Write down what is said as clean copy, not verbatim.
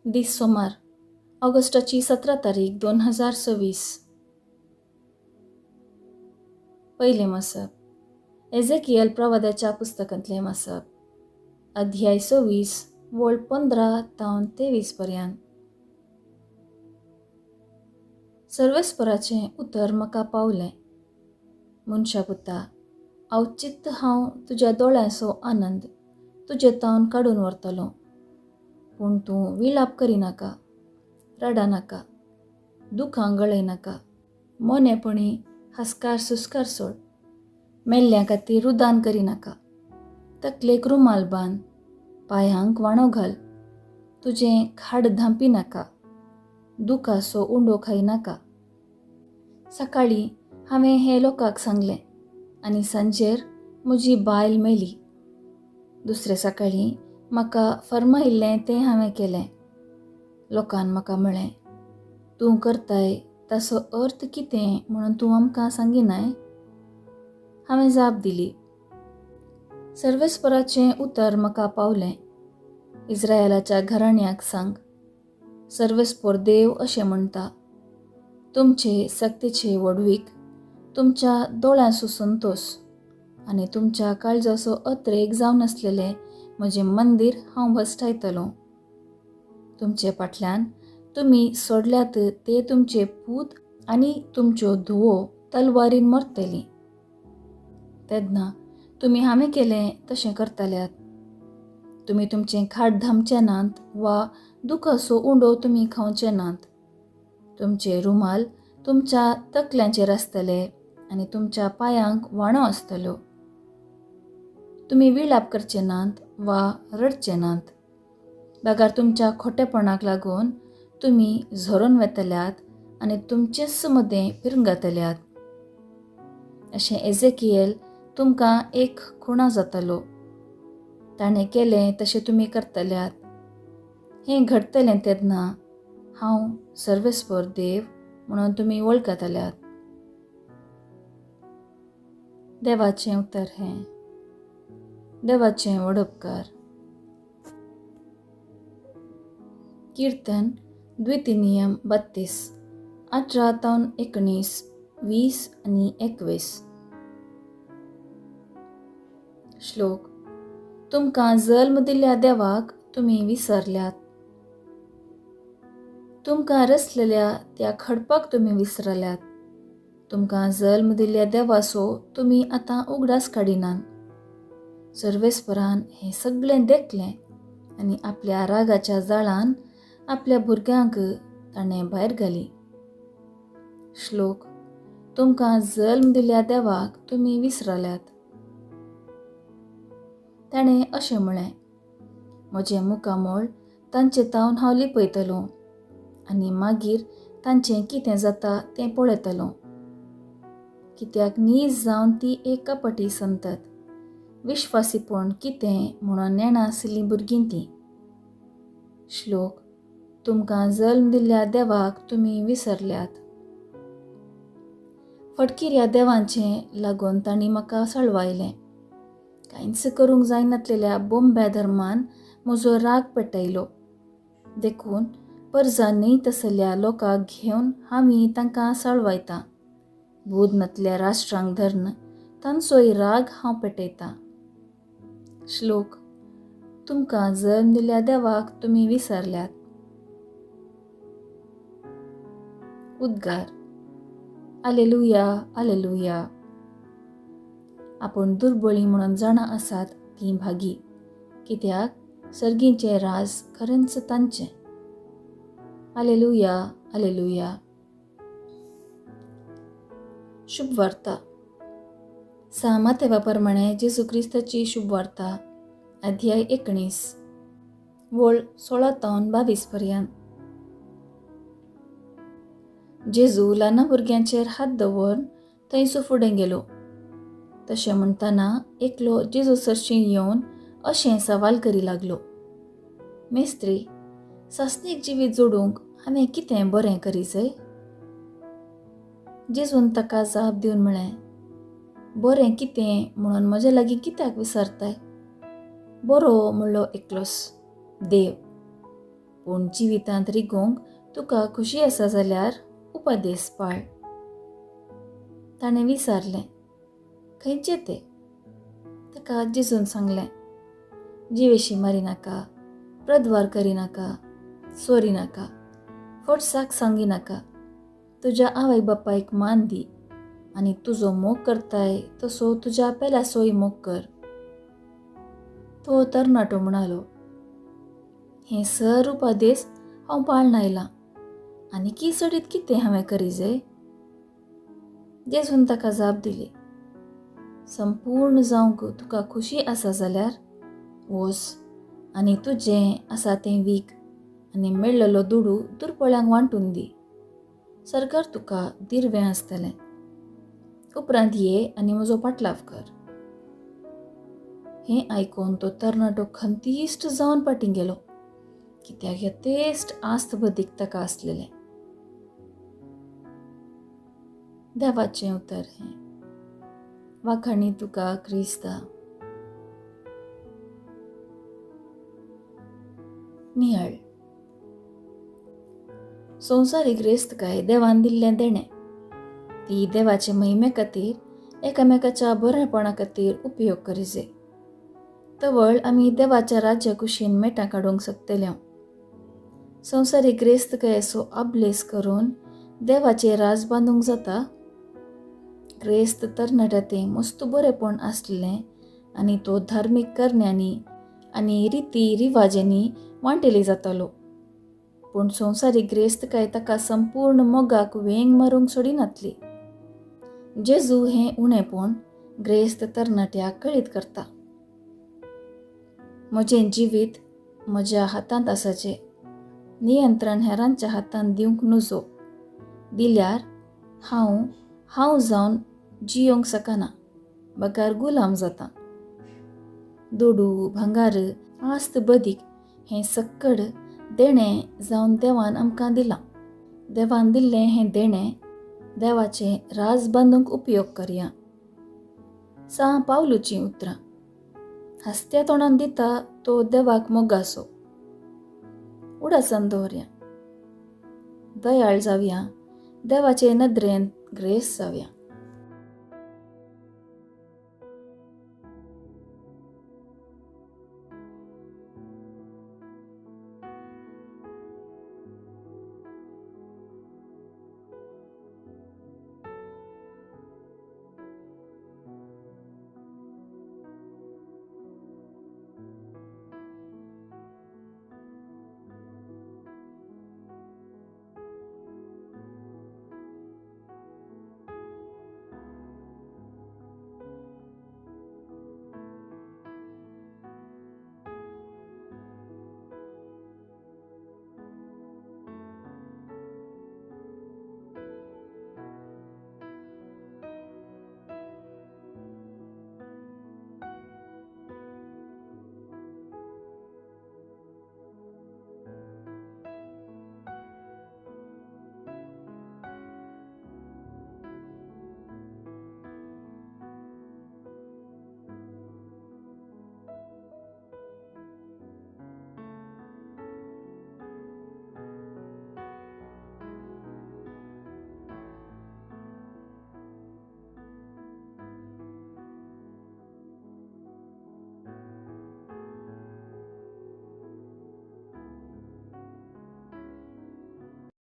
दीस सोमार, ऑगस्टाची 17 तारीख 2026. पहिले मसप, एझेकियल प्रवाद्याच्या पुस्तकांतले मसप, अध्याय 26 वळ 15 तावन 23 पर्यंत. सर्वेस्पराचें उतर म्हाका पावलें. मनशा पुता, औचित्य हांव तुज्या दोळ्यांचो आनंद तुजे तावन काडून व्हरतलों. पूण तूं विलाप करिनाका, रडानाका, दुखां गळयनाका. मोनेपणी हस्कार सुस्कार सोड. मेल्ल्यां खातीर रुदान करिनाका. तकलेक रुमाल बांद, पांयांक वाणो घाल. तुजें खाड धांपी नाका, दुखाचो उंडो खायनाका. सकाळीं हांवें हें लोकांक सांगलें आनी सांजेर म्हजी बायल मेली. दुसरे सकाळीं म्हाका फर्मायिल्लें तें हांवें केलें. लोकान म्हाका म्हळें, तूं करताय ताचो अर्थ कितें म्हणून तूं आमकां सांगिनाय? हांवें जाप दिली. सर्वेस्पराचें उतर म्हाका पावलें. इस्रायेलाच्या घराण्यांक सांग, सर्वेस्पर देव अशें म्हणटा, तुमचे सक्तीचे वडवीक तुमच्या दोळ्यांचो संतोष आनी तुमच्या काळजाचो अत्रेक जावन आसलेलें म्हजें मंदीर हांव भस्टायतलों. तुमचे फाटल्यान तुमी सोडल्यात ते तुमचे पूत आनी तुमच्यो धुवो तलवारीन मरतलीं. तेन्ना तुमी हांवें केलें तशें करतल्यात. तुमी तुमचें खाट धामचें नात वा दुखाचो उंडो तुमी खावचे नात. तुमचे रुमाल तुमच्या तकल्यांचेर आसतले आनी तुमच्या पांयांक वाणो आसतलो. तुमी विलाप करचे नात वा रडचे नात. बागार तुमच्या खोटेपणाक लागून तुमी झरोन वेतल्यात आनी तुमचेच मदें पिरंगतल्यात. अशें एझेकियल तुमकां एक खुणा जातलो. ताणें केलें तशें तुमी करतल्यात. हें घडतलें तेन्ना हांव सर्वेस्पर देव म्हणून तुमी वळखतल्यात. देवाचें उतर हें. देवाचें वडपकार. कीर्तन द्वितीनियम 32, 18 तावन 19, 20 आनी 21. श्लोक. तुमकां जल्म दिल्ल्या देवाक तुमी विसरल्यात. तुमकां रचलेल्या त्या खडपाक तुमी विसरल्यात. तुमकां जल्म दिल्ल्या देवाचो तुमी आतां उगडास काडिनात. सर्वेस्परान हें सगळें देखलें आनी आपल्या रागाच्या जाळान आपल्या भुरग्यांक ताणें भायर घाली. श्लोक. तुमकां जल्म दिल्ल्या देवाक तुमी विसरल्यात. ताणें अशें म्हळें, म्हजें मुखामोळ तांचे तावन हांव लिपयतलों आनी मागीर तांचें कितें जाता तें पळयतलों. कित्याक नीज जावन ती एका पाटी संतत, विश्वासीपण कितें म्हणून नेणां आशिल्लीं भुरगीं तीं. श्लोक. तुमकां जल्म दिल्ल्या देवाक तुमी विसरल्यात. फटकिऱ्या देवांचें लागून तांणी म्हाका सळवायलें. कांयच करूंक जायनासलेल्या बोंब्या धर्मान म्हजो राग पेटयलो. देखून परजा न्हयत आसल्या लोकांक घेवन हांव तांकां सळवायतां. बूद नातल्या राष्ट्रांक धरून तांचोय राग हांव पेटयतां. श्लोक. तुमकां जल्म दिल्ल्या देवाक तुमी विसरल्यात. उद्गार. आलेलुया, आलेलुया. आपूण दुर्बळी म्हणून जाणां आसात तीं भागी, कित्याक सर्गीचें राज खरेंच तांचें. आलेलुया, आलेलुया. शुभ वार्ता. माथेवा प्रमाणे जेजू क्रिस्ताची शुभ वार्ता, अध्याय 19 वळ 16 तावन 22 पर्यंत. जेजू ल्हान भुरग्यांचेर हात दवरून थंयचो फुडें गेलो. तशें म्हणटना एकलो जेजू सरशीं येवन अशें सवाल करी लागलो, मेस्त्री, सासणीक जिवीत जोडूंक हांवें कितें बरें करी जाय? जेजून ताका जाप दिवन म्हळें, बरें कितें म्हणून म्हजे लागीं कित्याक विचारताय? बरो म्हणलो एकलोच, देव. पूण जिवितांत रिगोंक तुका खुशी आसा जाल्यार उपादेस पाळ. ताणें विचारलें, खंयचे ते? ताका जेजून सांगलें, जिवेशी मारिनाका, प्रद्वार करिनाका, चोरिनाका, फटसाक सांगिनाका, तुज्या आवय बापायक मान दी आनी तुजो मोग करताय तसो तुज्या पेल्याचोय मोग कर. तो तरणाटो म्हणालो, हे सर उपादेस हांव पाळून आयलां, आनी की सडीत कितें हांवें करी जाय? जेजून ताका जाप दिली, संपूर्ण जावंक तुका खुशी आसा जाल्यार वच आनी तुजें आसा तें वीक आनी मेळ्ळलो दुडू दुर्बळ्यांक वांटून दी. सरकार तुका दिर्वें आसतलें. उपरांत ये आनी म्हजो पाटलाव कर. हें आयकून तो तरणाटो खंतिश्ट जावन फाटीं गेलो, कित्याक यथेश्ट आस्त बदीक ताका आसलेलें. देवाचें उतर हें. वाखाणी तुका क्रिस्ता. नियाळ. संवसारीक रेस्तकाय देवान दिल्लें देणें. ती देवाचे महिमे खातीर एकामेकाच्या बरेपणा खातीर उपयोग करी जाय. तवळ आमी देवाच्या राज्या कुशीन मेटां काडूंक शकतल्यो. संवसारीक क्रेस्तकायेचो अभ्यास करून देवाचें राज बांदूंक जाता. क्रेस्त तरणाट्याचें मस्त बरेपण आसलें आनी तो धार्मीक करण्यांनी आनी रिती रिवाजांनी वांटेली जातालो. पूण संवसारीक क्रेस्तकाय ताका संपूर्ण मोगाक वेंग मारूंक सोडिनातली. जेजू हें उणेंपण क्रेस्त तरणाट्याक कळीत करता. म्हजें जिवीत म्हज्या हातांत आसाचें. नियंत्रण हेरांच्या हातांत दिवंक नजो. दिल्यार हांव जावन जियोंक शकना, बकार गुलाम जाता. दुडू, भांगार, आस्त बदीक हें सक्कड देणें जावन देवान आमकां दिलां. देवान दिल्लें हें देणें देवाचें राज बांदूंक उपयोग करया. सा पावलुचीं उतरां. हास्त्या तोंडान दिता तो देवाक मोगाचो. उडासाण दवरया. दयाळ जावया. देवाचे नदरेन ग्रेस जावया.